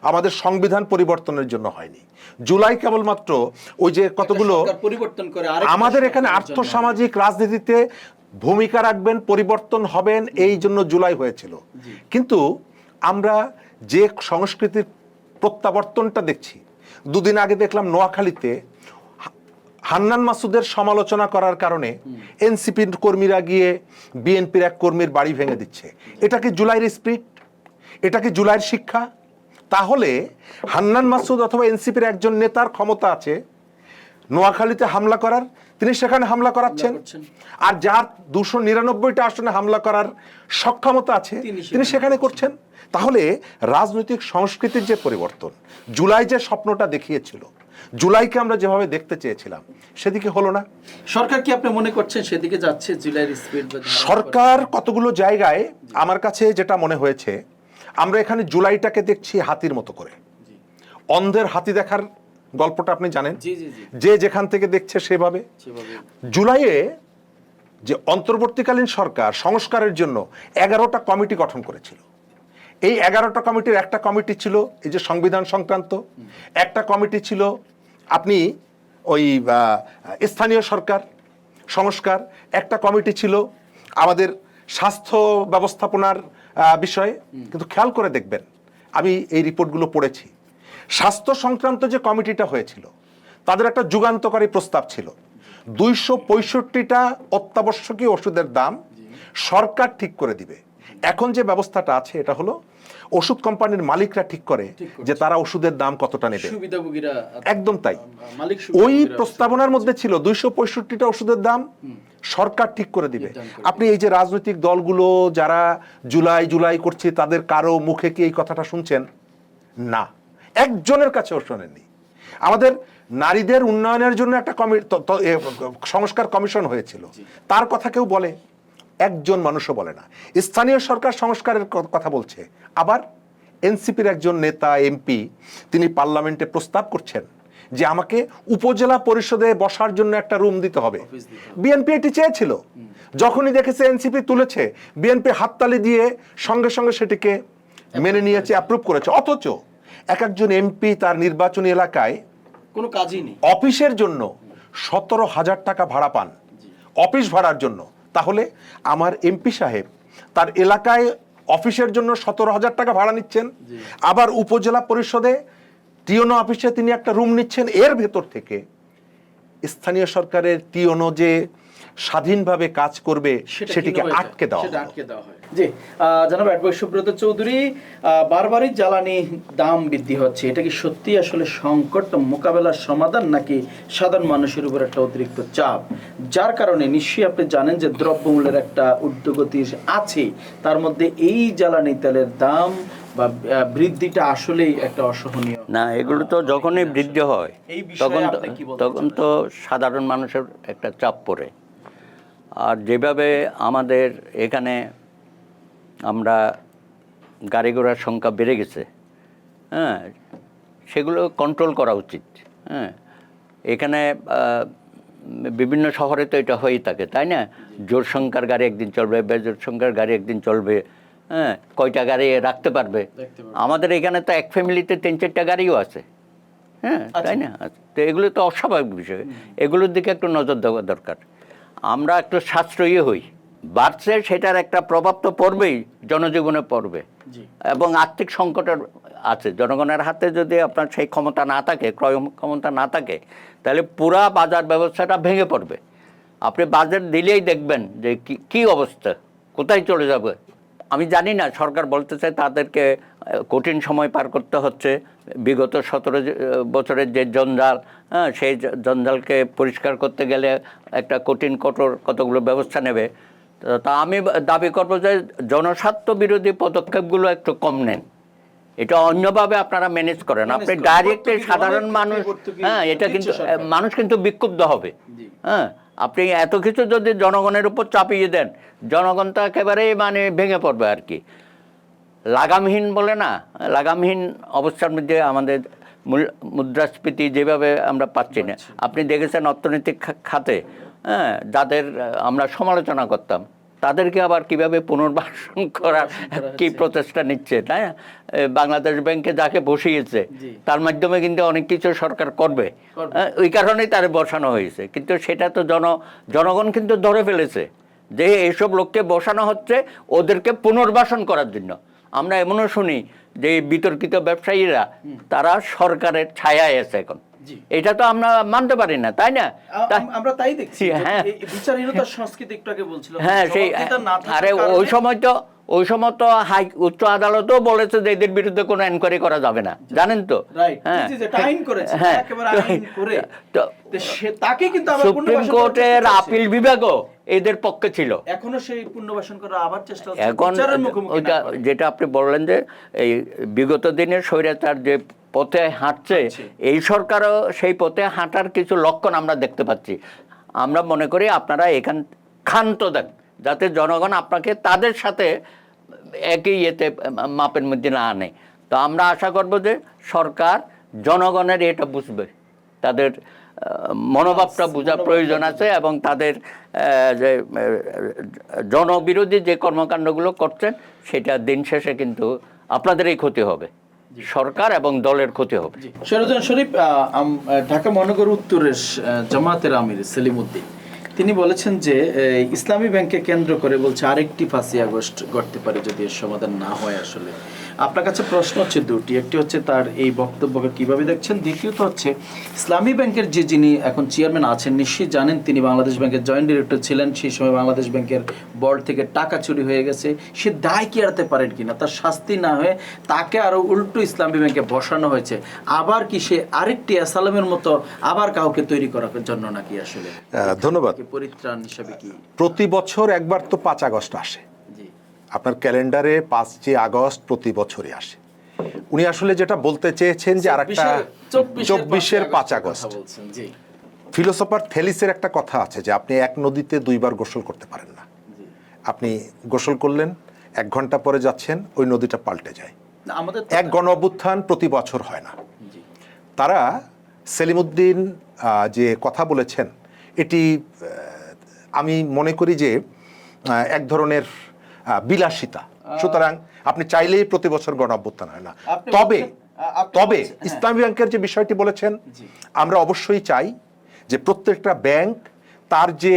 আমাদের সংবিধান পরিবর্তনের জন্য হয়নি, জুলাই কেবলমাত্র ওই যে কতগুলো পরিবর্তন করে আমাদের এখানে আর্থসামাজিক রাজনীতিতে ভূমিকা রাখবেন, পরিবর্তন হবেন, এই জন্য জুলাই হয়েছিল। কিন্তু আমরা যে সংস্কৃতির প্রত্যাবর্তনটা দেখছি, দুদিন আগে দেখলাম নোয়াখালীতে হান্নান মাসুদের সমালোচনা করার কারণে এনসিপির কর্মীরা গিয়ে বিএনপির এক কর্মীর বাড়ি ভেঙে দিচ্ছে। এটা কি জুলাইয়ের স্পিরিট? এটা কি জুলাইয়ের শিক্ষা? তাহলে হান্নান মাসুদ অথবা এনসিপির একজন নেতার ক্ষমতা আছে নোয়াখালীতে হামলা করার, তিনি সেখানে হামলা করাচ্ছেন, আর যার 299টা আসনে হামলা করার সক্ষমতা আছে তিনি সেখানে করছেন। তাহলে রাজনৈতিক সংস্কৃতির যে পরিবর্তন, জুলাই যে স্বপ্নটা দেখিয়েছিল, জুলাইকে আমরা যেভাবে দেখতে চেয়েছিলাম সেদিকে হলো না। সরকার কি আপনি মনে করছেন সেদিকে যাচ্ছে? জুলাইয়ের স্পিড সরকার কতগুলো জায়গায় আমার কাছে যেটা মনে হয়েছে, আমরা এখানে জুলাইটাকে দেখছি হাতির মতো করে। অন্ধের হাতি দেখার গল্পটা আপনি জানেন, জি জি জি যে যেখান থেকে দেখছে সেভাবে। সেভাবে জুলাইয়ে যে অন্তর্বর্তীকালীন সরকার সংস্কারের জন্য 11টা কমিটি গঠন করেছিল। এই 11টা কমিটির একটা কমিটি ছিল এই যে সংবিধান সংক্রান্ত, একটা কমিটি ছিল আপনি ওই স্থানীয় সরকার সংস্কার, একটা কমিটি ছিল আমাদের স্বাস্থ্য ব্যবস্থাপনার বিষয়ে। কিন্তু খেয়াল করে দেখবেন, আমি এই রিপোর্টগুলো পড়েছি, স্বাস্থ্য সংক্রান্ত যে কমিটিটা হয়েছিল তাদের একটা যুগান্তকারী প্রস্তাব ছিল 265টা অত্যাবশ্যকীয় ওষুধের দাম সরকার ঠিক করে দিবে। এখন যে ব্যবস্থাটা আছে এটা হলো ওষুধ কোম্পানির মালিকরা ঠিক করে যে তারা ওষুধের দাম কতটা নেবে। সুবিধাভোগীরা একদম তাই। মালিক ওই প্রস্তাবনার মধ্যে ছিল 265টা ওষুধের দাম সরকার ঠিক করে দিবে। আপনি এই যে রাজনৈতিক দলগুলো যারা জুলাই জুলাই করছে তাদের কারো মুখে কি এই কথাটা শুনছেন? না, একজনের কাছেও শোনেননি। আমাদের নারীদের উন্নয়নের জন্য একটা সংস্কার কমিশন হয়েছিল, তার কথা কেউ বলে? একজন মানুষও বলে না। স্থানীয় সরকার সংস্কারের কথা বলছে, আবার এনসিপির একজন নেতা এমপি তিনি পার্লামেন্টে প্রস্তাব করছেন যে আমাকে উপজেলা পরিষদে বসার জন্য একটা রুম দিতে হবে। বিএনপি এটি চেয়েছিল, যখনই দেখেছে এনসিপি তুলেছে বিএনপি হাততালি দিয়ে সঙ্গে সঙ্গে সেটিকে মেনে নিয়েছে, অ্যাপ্রুভ করেছে। অথচ একজন এমপি তার নির্বাচনী এলাকায় কোনো কাজই নেই, অফিসের জন্য 17,000 টাকা ভাড়া পান, অফিস ভাড়ার জন্য। তাহলে আমার এমপি সাহেব তার এলাকায় অফিসের জন্য 17,000 টাকা ভাড়া নিচ্ছেন, আবার উপজেলা পরিষদে টিওনো অফিসে তিনি একটা রুম নিচ্ছেন। এর ভেতর থেকে স্থানীয় সরকারের টিওনো যে স্বাধীনভাবে কাজ করবে সেটিকে আটকে দেওয়া হয়। জি, জনাব অ্যাডভোকেট সুব্রত চৌধুরী, বারবারই জ্বালানি দাম বৃদ্ধি হচ্ছে, এটা কি সত্যি আসলে সংকট মোকাবেলার সমাধান, নাকি সাধারণ মানুষের উপর একটা অতিরিক্ত চাপ, যার কারণে নিশ্চয়ই আপনি জানেন যে দ্রব্যমূল্যের একটা ঊর্ধ্বগতি আছে, তার মধ্যে এই জ্বালানি তেলের দাম বা বৃদ্ধিটা আসলেই একটা অসহনীয়? না, এগুলো তো যখনই বৃদ্ধি হয় তখন তো সাধারণ মানুষের একটা চাপ পড়ে। আর যেভাবে আমাদের এখানে আমরা গাড়ি ঘোড়ার সংখ্যা বেড়ে গেছে, হ্যাঁ, সেগুলো কন্ট্রোল করা উচিত। হ্যাঁ, এখানে বিভিন্ন শহরে তো এটা হয়েই থাকে, তাই না? জোর সংখ্যার গাড়ি একদিন চলবে, বেজোর সংখ্যার গাড়ি একদিন চলবে। হ্যাঁ, কয়টা গাড়ি রাখতে পারবে? আমাদের এখানে তো এক ফ্যামিলিতে 3-4টা গাড়িও আছে। হ্যাঁ, তাই না? তো এগুলো তো অস্বাভাবিক বিষয়, এগুলোর দিকে একটু নজর দেওয়া দরকার। আমরা একটু সাশ্রয়ী হই, বাড়ছে সেটার একটা প্রভাব তো পড়বেই, জনজীবনে পড়বে। এবং আর্থিক সংকটের আছে, জনগণের হাতে যদি আপনার সেই ক্ষমতা না থাকে, ক্রয় ক্ষমতা না থাকে, তাহলে পুরা বাজার ব্যবস্থাটা ভেঙে পড়বে। আপনি বাজার দিলেই দেখবেন যে কি অবস্থা, কোথায় চলে যাবে। আমি জানি না, সরকার বলতে চায় তাদেরকে কঠিন সময় পার করতে হচ্ছে, বিগত 17 বছরের যে জঞ্জাল, হ্যাঁ, সেই জঞ্জালকে পরিষ্কার করতে গেলে একটা কঠোর কতগুলো ব্যবস্থা নেবে। তা আমি দাবি করবো যে জনস্বার্থ বিরোধী পদক্ষেপগুলো একটু কম নেন, এটা অন্যভাবে আপনারা ম্যানেজ করেন। আপনি ডাইরেক্টলি সাধারণ মানুষ, হ্যাঁ, এটা কিন্তু মানুষ কিন্তু বিক্ষুব্ধ হবে। হ্যাঁ, আপনি এত কিছু যদি জনগণের উপর চাপিয়ে দেন, জনগণ তো একেবারেই মানে ভেঙে পড়বে আর কি। লাগামহীন বলে না, লাগামহীন অবস্থার মধ্যে আমাদের মুদ্রাস্ফীতি যেভাবে আমরা পাচ্ছি না। আপনি দেখেছেন অর্থনৈতিক খাতে, হ্যাঁ, যাদের আমরা সমালোচনা করতাম তাদেরকে আবার কিভাবে পুনর্বাসন করার কি প্রচেষ্টা নিচ্ছে, তাই না? বাংলাদেশ ব্যাংকে যাকে বসিয়েছে তার মাধ্যমে কিন্তু অনেক কিছু সরকার করবে, ওই কারণেই তার বসানো হয়েছে। কিন্তু সেটা তো জনগণ কিন্তু ধরে ফেলেছে যে এইসব লোককে বসানো হচ্ছে ওদেরকে পুনর্বাসন করার জন্য। আমরা এমনও শুনি যে বিতর্কিত ব্যবসায়ীরা তারা সরকারের ছায়ায় আছে এখন। এটা তো আমরা মানতে পারি না, তাই না? আমরা তাই দেখছি। হ্যাঁ, বিচারহীনতার সংস্কৃতি একটু আগে বলছিলাম। হ্যাঁ, সেই আরে ওই সময় তো উচ্চ আদালতও বলেছে যে এদের বিরুদ্ধে কোনো এনকোয়ারি করা যাবে না, জানেন তো? সুপ্রিম কোর্টের আপিল বিভাগও এদের পক্ষে ছিল। এখনো সেই পুনর্বাসন করার আবার চেষ্টা হচ্ছে। এখন ওইটা যেটা আপনি বললেন যে এই বিগত দিনের স্বৈরাচার যে পথে হাঁটছে, এই সরকারও সেই পথে হাঁটার কিছু লক্ষণ আমরা দেখতে পাচ্ছি। আমরা মনে করি আপনারা এখান ক্ষান্ত দেন, যাতে জনগণ আপনাকে তাদের সাথে একই ইয়েতে মাপের মধ্যে না আনে। তো আমরা আশা করব যে সরকার জনগণের এটা বুঝবে, তাদের মনোভাবটা বোঝার প্রয়োজন আছে, এবং তাদের যে জনবিরোধী যে কর্মকাণ্ডগুলো করছেন সেটা দিন শেষে কিন্তু আপনাদেরই ক্ষতি হবে, সরকার এবং দলের ক্ষতি হবে। শরীফ শরীফ ঢাকা মহানগর উত্তরের জামাতের আমির সেলিম উদ্দিন তিনি বলেছেন যে ইসলামী ব্যাংকে কেন্দ্র করে বলছে আরেকটি 5ই আগস্ট ঘটতে পারে যদি এর সমাধান না হয়। আসলে আপনার কাছে প্রশ্ন হচ্ছে দুটি, একটি হচ্ছে তার এই বক্তব্যকে কিভাবে দেখছেন, দ্বিতীয়ত হচ্ছে ইসলামী ব্যাংকের যিনি এখন চেয়ারম্যান আছেন নিশ্চয়ই জানেন তিনি বাংলাদেশ ব্যাংকের জয়েন্ট ডিরেক্টর ছিলেন, সেই সময় বাংলাদেশ ব্যাংকের বোর্ড থেকে টাকা চুরি হয়ে গেছে, সে দায় কি এড়াতে পারেন কিনা, তার শাস্তি না হয়ে তাকে আরো উল্টো ইসলামী ব্যাংকে বসানো হয়েছে, আবার কি সে আরেকটি আসালামের মতো আবার কাউকে তৈরি করার জন্য নাকি? আসলে ধন্যবাদ। পরিত্রাণ হিসাবে কি প্রতি বছর একবার তো 5 আগস্ট আসে, আপনার ক্যালেন্ডারে 5ই আগস্ট প্রতি বছরই আসে। উনি আসলে যেটা বলতে চেয়েছেন যে আরেকটা 24-এর 5 আগস্ট। ফিলোসোফার থেলিসের একটা কথা আছে যে আপনি এক নদীতে 2 বার গোসল করতে পারেন না। আপনি গোসল করলেন, 1 ঘন্টা পরে যাচ্ছেন, ওই নদীটা পাল্টে যায়। এক গণ অভ্যুত্থান প্রতি বছর হয় না। তারা সেলিমউদ্দিন যে কথা বলেছেন এটি আমি মনে করি যে এক ধরনের বিলাসিতা। সুতরাং আপনি চাইলেই প্রতি বছর গণ অভ্যুত্থান হয় না। তবে ইসলামী ব্যাংকের যে বিষয়টি বলেছেন, আমরা অবশ্যই চাই যে প্রত্যেকটা ব্যাংক তার যে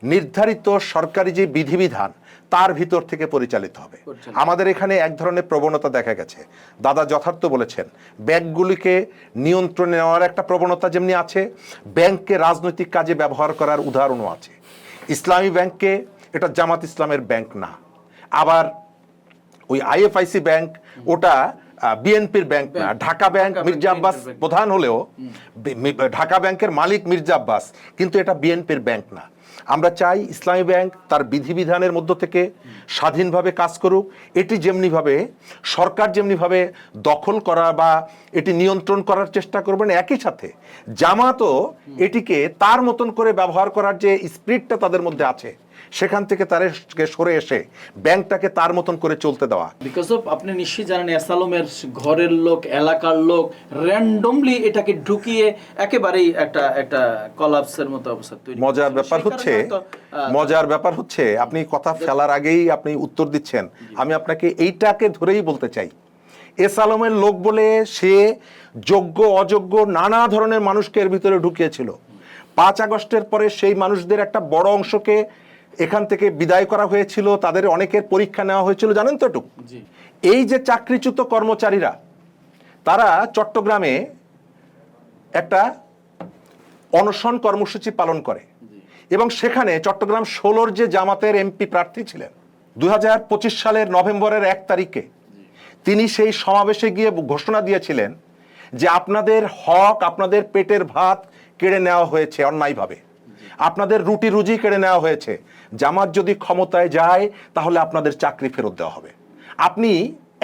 নির্ধারিত সরকারি যে বিধিবিধান তার ভিতর থেকে পরিচালিত হবে। আমাদের এখানে এক ধরনের প্রবণতা দেখা গেছে, দাদা যথার্থ বলেছেন, ব্যাংকগুলিকে নিয়ন্ত্রণে নেওয়ার একটা প্রবণতা যেমনি আছে, ব্যাংককে রাজনৈতিক কাজে ব্যবহার করার উদাহরণও আছে। ইসলামী ব্যাংককে, এটা জামাত ইসলামের ব্যাংক না, আবার ওই আইএফআইসি ব্যাংক ওটা বিএনপির ব্যাংক না। ঢাকা ব্যাংক মির্জা আব্বাস প্রধান হলেও ঢাকা ব্যাংকের মালিক মির্জা আব্বাস, কিন্তু এটা বিএনপির ব্যাংক না। আমরা চাই ইসলামী ব্যাংক তার বিধিবিধানের মধ্য থেকে স্বাধীনভাবে কাজ করুক। এটি যেমনিভাবে সরকার যেমনিভাবে দখল করা বা এটি নিয়ন্ত্রণ করার চেষ্টা করবেন, একই সাথে জামাতও এটিকে তার মতন করে ব্যবহার করার যে স্পিরিটটা তাদের মধ্যে আছে সেখান থেকে তাদেরকে সরে এসে ব্যাংকটাকে তার মতন করে চলতে দেওয়া। বিকজ অফ আপনি নিশ্চয়ই জানেন আসালমের ঘরের লোক, এলাকার লোক র্যান্ডমলি এটাকে ঢুকিয়ে একেবারেই একটা কলাপসের মতো অবস্থা তৈরি। মজার ব্যাপার হচ্ছে আপনি কথা ফেলার আগেই আপনি উত্তর দিচ্ছেন। আমি আপনাকে এইটাকে ধরেই বলতে চাই, এস আলমের লোক বলে সে যোগ্য অযোগ্য নানা ধরনের মানুষকে এর ভিতরে ঢুকিয়েছিল। 5 আগস্টের পরে সেই মানুষদের একটা বড় অংশকে এখান থেকে বিদায় করা হয়েছিল, তাদের অনেকের পরীক্ষা নেওয়া হয়েছিল, জানেন তো এটুকু। এই যে চাকরিচ্যুত কর্মচারীরা, তারা চট্টগ্রামে একটা অনশন কর্মসূচি পালন করে, এবং সেখানে চট্টগ্রাম 16-র যে জামাতের এমপি প্রার্থী ছিলেন 2025 সালের নভেম্বরের 1 তারিখে তিনি সেই সমাবেশে গিয়ে ঘোষণা দিয়েছিলেন যে আপনাদের হক, আপনাদের পেটের ভাত কেড়ে নেওয়া হয়েছে অন্যায়ভাবে, আপনাদের রুটি রুজি কেড়ে নেওয়া হয়েছে, জামাত যদি ক্ষমতায় যায় তাহলে আপনাদের চাকরি ফেরত দেওয়া হবে। আপনি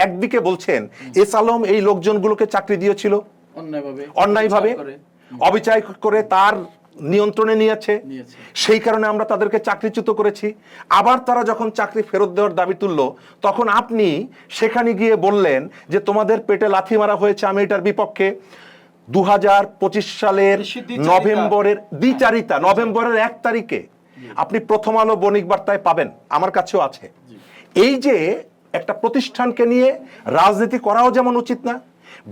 একদিকে বলছেন এস আলম এই লোকজনগুলোকে চাকরি দিয়েছিল অন্যায়ভাবে, অবিচার করে তার নিয়ন্ত্রণে নিয়েছে, সেই কারণে আমরা তাদেরকে চাকরিচ্যুত করেছি। আবার তারা যখন চাকরি ফেরত দেওয়ার দাবি তুলল, তখন আপনি সেখানে গিয়ে বললেন যে তোমাদের পেটে লাথি মারা হয়েছে, আমি এটার বিপক্ষে। 2025 সালের নভেম্বরের দ্বিচারিতা, নভেম্বরের 1 তারিখে আপনি প্রথম আলো বণিক বার্তায় পাবেন, আমার কাছেও আছে। এই যে একটা প্রতিষ্ঠানকে নিয়ে রাজনীতি করাও যেমন উচিত না,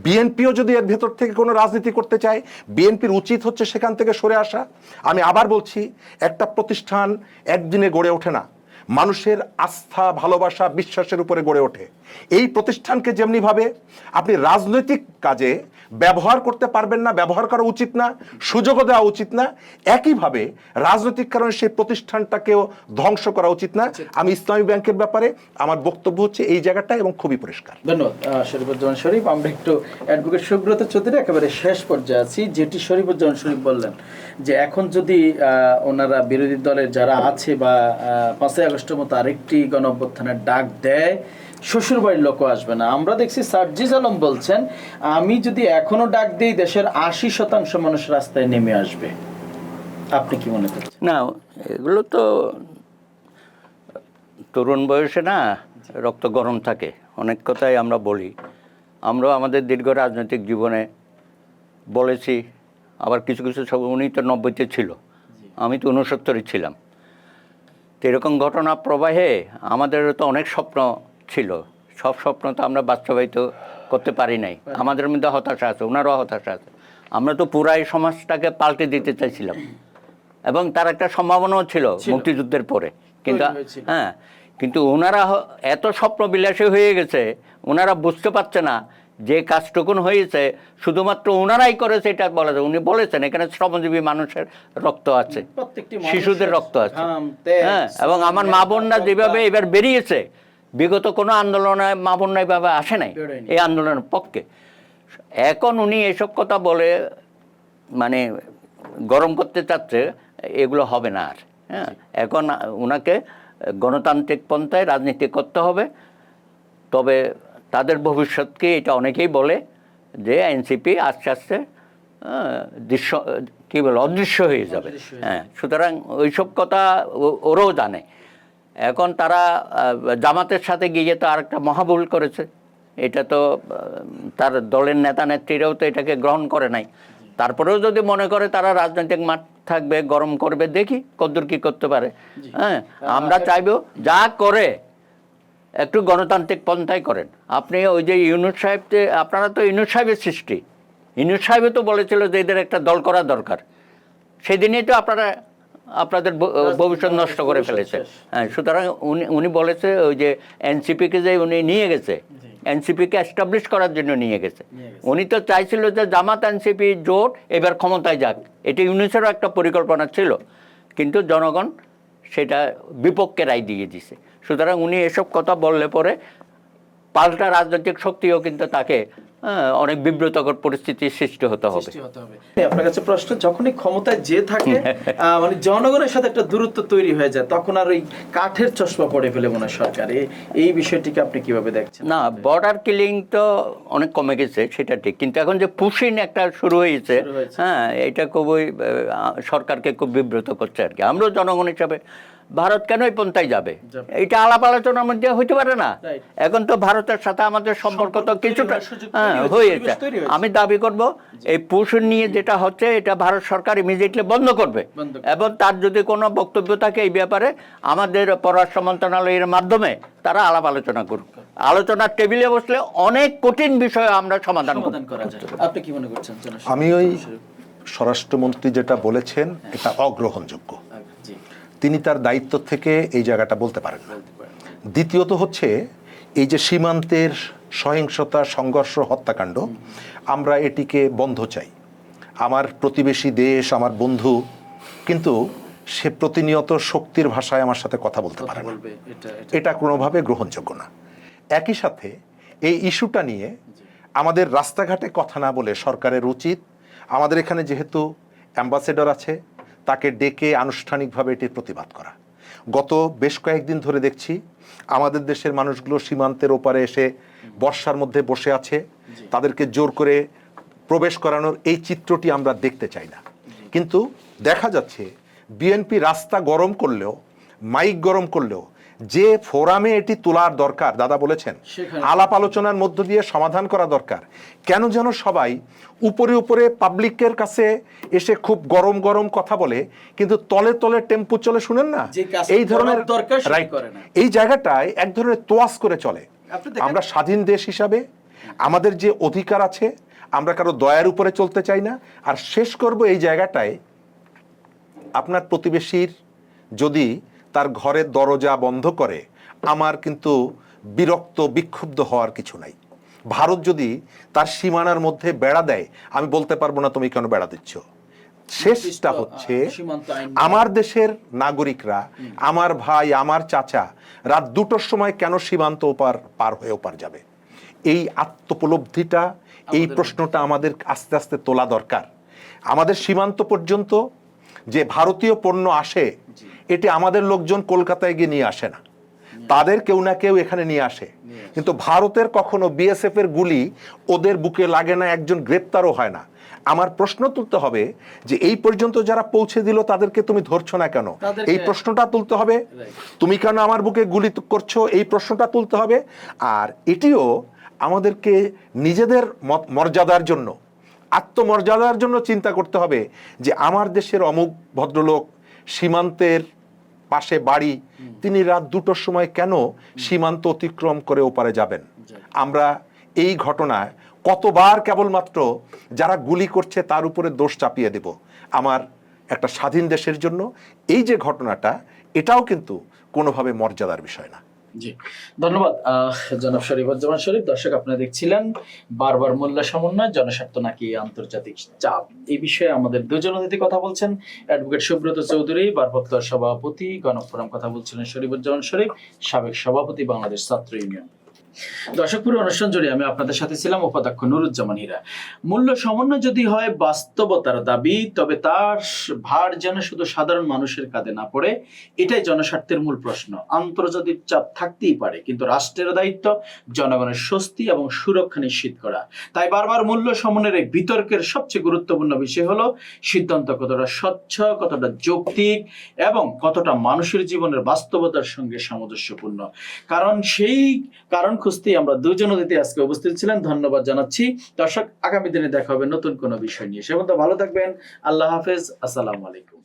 বিএনপিও যদি এর ভেতর থেকে কোনো রাজনীতি করতে চায়, বিএনপির উচিত হচ্ছে সেখান থেকে সরে আসা। আমি আবার বলছি, একটা প্রতিষ্ঠান একদিনে গড়ে ওঠে না, মানুষের আস্থা, ভালোবাসা, বিশ্বাসের উপরে গড়ে ওঠে। এই প্রতিষ্ঠানকে যেমনিভাবে আপনি রাজনৈতিক কাজে ব্যবহার করতে পারবেন না, ব্যবহার করা উচিত না, সুযোগও দেওয়া উচিত না, একইভাবে রাজনৈতিক কারণে সেই প্রতিষ্ঠানটাকেও ধ্বংস করা উচিত না। আমি ইসলামী ব্যাংকের ব্যাপারে আমার বক্তব্য হচ্ছে এই জায়গাটা, এবং খুবই পরিষ্কার। ধন্যবাদ শরীফুজ্জামান শরীফ। আমরা একটু অ্যাডভোকেট সুব্রত চৌধুরী একেবারে শেষ পর্যায়ে আছি, যেটি শরীফুজ্জামান শরীফ বললেন যে এখন যদি ওনারা বিরোধী দলের যারা আছে বা 5ই আগস্টের মতো আরেকটি গণ অভ্যুত্থানের ডাক দেয়, শ্বশুর বাড়ির লোকও আসবে না। আমরা দেখছি সার্জিস আলম বলছেন আমি যদি এখনো ডাক দিই দেশের 80% মানুষ রাস্তায় নেমে আসবে। আপনি কি মনে করছেন? না, এগুলো তো তরুণ বয়সে না, রক্ত গরম থাকে, অনেক কথাই আমরা বলি। আমরাও আমাদের দীর্ঘ রাজনৈতিক জীবনে বলেছি, আবার কিছু কিছু সব, উনি তো 90-তে ছিল, আমি তো 69-এ ছিলাম। তো এরকম ঘটনা প্রবাহে আমাদেরও তো অনেক স্বপ্ন ছিল, সব স্বপ্ন তো আমরা বাস্তবায়িত করতে পারি নাই। আমাদের মধ্যে হতাশা আছে, ওনারও হতাশা আছে। আমরা তো পুরাই সমাজটাকে পাল্টে দিতে চাইছিলাম, এবং তার একটা সম্ভাবনাও ছিল মুক্তিযুদ্ধের পরে। কিন্তু হ্যাঁ, কিন্তু ওনারা এত স্বপ্নবিলাসী হয়ে গেছে, ওনারা বুঝতে পারছে না যে কাজটুকুন হয়েছে শুধুমাত্র ওনারাই করেছে এটা বলা যায়। উনি বলেছেন এখানে শ্রমজীবী মানুষের রক্ত আছে, শিশুদের রক্ত আছে, হ্যাঁ, এবং আমার মা বোনরা যেভাবে এবার বেরিয়েছে, বিগত কোনো আন্দোলনে মা বোনরা এভাবে আসে নাই এই আন্দোলনের পক্ষে। এখন উনি এসব কথা বলে মানে গরম করতে চাচ্ছে, এগুলো হবে না আর। হ্যাঁ, এখন ওনাকে গণতান্ত্রিক পন্থায় রাজনীতি করতে হবে। তবে তাদের ভবিষ্যৎকে এটা অনেকেই বলে যে এনসিপি আস্তে আস্তে দৃশ্য কী বলে অদৃশ্য হয়ে যাবে। হ্যাঁ, সুতরাং ওইসব কথা ওরাও জানে। এখন তারা জামাতের সাথে গিয়ে তো আরেকটা মহাভুল করেছে। এটা তো তার দলের নেতা নেত্রীরাও তো এটাকে গ্রহণ করে নাই। তারপরেও যদি মনে করে তারা রাজনৈতিক মাঠ থাকবে, গরম করবে, দেখি কতদূর কী করতে পারে। হ্যাঁ, আমরা চাইব যা করে একটু গণতান্ত্রিক পন্থায় করেন। আপনি ওই যে ইউনূস সাহেব, আপনারা তো ইউনূস সাহেবের সৃষ্টি, ইউনূস সাহেবও তো বলেছিল যে এদের একটা দল করা দরকার। সেদিনই তো আপনারা আপনাদের ভবিষ্যৎ নষ্ট করে ফেলেছে। হ্যাঁ, সুতরাং উনি বলেছে ওই যে এনসিপিকে যে উনি নিয়ে গেছে, এনসিপিকে এস্টাবলিশ করার জন্য নিয়ে গেছে। উনি তো চাইছিল যে জামাত এনসিপি জোট এবার ক্ষমতায় যাক, এটি ইউনূসেরও একটা পরিকল্পনা ছিল, কিন্তু জনগণ সেটা বিপক্ষে রায় দিয়ে দিছে। সুতরাং উনি এসব কথা বললে পরে পাল্টা রাজনৈতিক শক্তিও কিন্তু তাকে অনেক বিব্রতকর পরিস্থিতির সৃষ্টি হতে হবে। আপনার কাছে প্রশ্ন, যখনই ক্ষমতায় যে থাকে মানে জনগণের সাথে একটা দূরত্ব তৈরি হয়ে যায়, তখন আর ওই কাঠের চশমা পড়ে ফেলে মনে হয় সরকার। এই বিষয়টিকে আপনি কিভাবে দেখছেন? না, বর্ডার কিলিং তো অনেক কমে গেছে, সেটা ঠিক, কিন্তু এখন যে পুশিং একটা শুরু হয়েছে, হ্যাঁ, এটা খুবই সরকারকে খুব বিব্রত করছে আর কি। আমরাও জনগণ হিসাবে ভারত কেন এই পন্থায় যাবে, এটা আলাপ আলোচনার মধ্যে হইতে পারে না। এখন তো ভারতের সাথে আমাদের সম্পর্ক তো কিছুটা হয়েছে। আমি দাবি করব এই পুশিং নিয়ে যেটা হচ্ছে, এটা ভারত সরকার ইমিডিয়েটলি বন্ধ করবে, এবং তার যদি কোনো বক্তব্য থাকে এই ব্যাপারে আমাদের পররাষ্ট্র মন্ত্রণালয়ের মাধ্যমে তারা আলাপ আলোচনা করুক। আলোচনার টেবিলে বসলে অনেক কঠিন বিষয় আমরা সমাধান করা যায়। আপনি কি মনে করছেন? আমি ওই স্বরাষ্ট্রমন্ত্রী যেটা বলেছেন এটা অগ্রহণযোগ্য। তিনি তার দায়িত্ব থেকে এই জায়গাটা বলতে পারেন না। দ্বিতীয়ত হচ্ছে এই যে সীমান্তের সহিংসতা, সংঘর্ষ, হত্যাকাণ্ড, আমরা এটিকে বন্ধ চাই। আমার প্রতিবেশী দেশ, আমার বন্ধু, কিন্তু সে প্রতিনিয়ত শক্তির ভাষায় আমার সাথে কথা বলতে পারে না, এটা কোনোভাবে গ্রহণযোগ্য না। একই সাথে এই ইস্যুটা নিয়ে আমাদের রাস্তাঘাটে কথা না বলে সরকারের উচিত, আমাদের এখানে যেহেতু অ্যাম্বাসেডর আছে, তাকে ডেকে আনুষ্ঠানিকভাবে এটির প্রতিবাদ করা। গত বেশ কয়েকদিন ধরে দেখছি আমাদের দেশের মানুষগুলো সীমান্তের ওপারে এসে বর্ষার মধ্যে বসে আছে, তাদেরকে জোর করে প্রবেশ করানোর এই চিত্রটি আমরা দেখতে চাই না। কিন্তু দেখা যাচ্ছে বিএনপি রাস্তা গরম করলেও, মাইক গরম করলেও, যে ফোরামে এটি তোলার দরকার, দাদা বলেছেন আলাপ আলোচনার মধ্য দিয়ে সমাধান করা দরকার, কেন যেন সবাই উপরে উপরে পাবলিকের কাছে এসে খুব গরম গরম কথা বলে, কিন্তু তলে তলে টেম্পু চলে, শুনেন না, এই ধরনের এই জায়গাটায় এক ধরনের তোয়াজ করে চলে। আমরা স্বাধীন দেশ হিসাবে আমাদের যে অধিকার আছে, আমরা কারো দয়ার উপরে চলতে চাই না। আর শেষ করব এই জায়গাটায়, আপনার প্রতিবেশীর যদি তার ঘরের দরজা বন্ধ করে, আমার কিন্তু বিরক্ত বিক্ষুব্ধ হওয়ার কিছু নাই। ভারত যদি তার সীমানার মধ্যে বেড়া দেয়, আমি বলতে পারবো না তুমি কেন বেড়া দিচ্ছ। শেষটা হচ্ছে আমার দেশের নাগরিকরা, আমার ভাই, আমার চাচা রাত 2টোর সময় কেন সীমান্ত পার হয়ে ওপার যাবে। এই আত্মোপলব্ধিটা, এই প্রশ্নটা আমাদের আস্তে আস্তে তোলা দরকার। আমাদের সীমান্ত পর্যন্ত যে ভারতীয় পণ্য আসে, এটি আমাদের লোকজন কলকাতায় গিয়ে নিয়ে আসে না, তাদের কেউ না কেউ এখানে নিয়ে আসে। কিন্তু ভারতের কখনো বিএসএফ এর গুলি ওদের বুকে লাগে না, একজন গ্রেপ্তারও হয় না। আমার প্রশ্ন তুলতে হবে যে এই পর্যন্ত যারা পৌঁছে দিল তাদেরকে তুমি ধরছো না কেন, এই প্রশ্নটা তুলতে হবে। তুমি কেন আমার বুকে গুলি করছো, এই প্রশ্নটা তুলতে হবে। আর এটিও আমাদেরকে নিজেদের মর্যাদার জন্য, আত্মমর্যাদার জন্য চিন্তা করতে হবে যে আমার দেশের অমুক ভদ্রলোক সীমান্তের পাশে বাড়ি, তিনি রাত 2টোর সময় কেন সীমান্ত অতিক্রম করে ওপারে যাবেন? আমরা এই ঘটনায় কতবার কেবলমাত্র যারা গুলি করছে তার উপরে দোষ চাপিয়ে দেব? আমার একটা স্বাধীন দেশের জন্য এই যে ঘটনাটা, এটাও কিন্তু কোনোভাবে মর্যাদার বিষয় না। জি, ধন্যবাদ জনাব শরীফুজ্জামান শরীফ। দর্শক, আপনারা দেখছিলেন বারবার মূল্য সমন্বয়, জনস্বার্থ নাকি আন্তর্জাতিক চাপ, এই বিষয়ে আমাদের দুজন অতিথি কথা বলছেন। অ্যাডভোকেট সুব্রত চৌধুরী, ভারপ্রাপ্ত সভাপতি গণফোরাম, কথা বলছিলেন শরীফুজ্জামান শরীফ, সাবেক সভাপতি বাংলাদেশ ছাত্র ইউনিয়ন। দর্শক, পুরো অনুষ্ঠান জুড়ে আমি আপনাদের সাথে ছিলাম উপাধ্যক্ষ নুরুজ্জামান হীরা। মূল্য সমন্বয় যদি হয় বাস্তবতার দাবি, তবে তার ভার যেন শুধু সাধারণ মানুষের কাঁধে না পড়ে, এটাই জনস্বার্থের মূল প্রশ্ন। আন্তর্জাতিক চাপ থাকতেই পারে, কিন্তু রাষ্ট্রের দায়িত্ব জনগণের স্বস্তি এবং সুরক্ষা নিশ্চিত করা। তাই বারবার মূল্য সমন্বয়ের এই বিতর্কের সবচেয়ে গুরুত্বপূর্ণ বিষয় হলো সিদ্ধান্ত কতটা স্বচ্ছ, কতটা যৌক্তিক এবং কতটা মানুষের জীবনের বাস্তবতার সঙ্গে সামঞ্জস্যপূর্ণ। সেই কারণ খুঁজতেই আমরা দুজন অতিথি আজকে উপস্থিত ছিলেন। ধন্যবাদ জানাচ্ছি। দর্শক, আগামী দিনে দেখা হবে নতুন কোনো বিষয় নিয়ে। সে পর্যন্ত ভালো থাকবেন। আল্লাহ হাফেজ। আসসালামু আলাইকুম।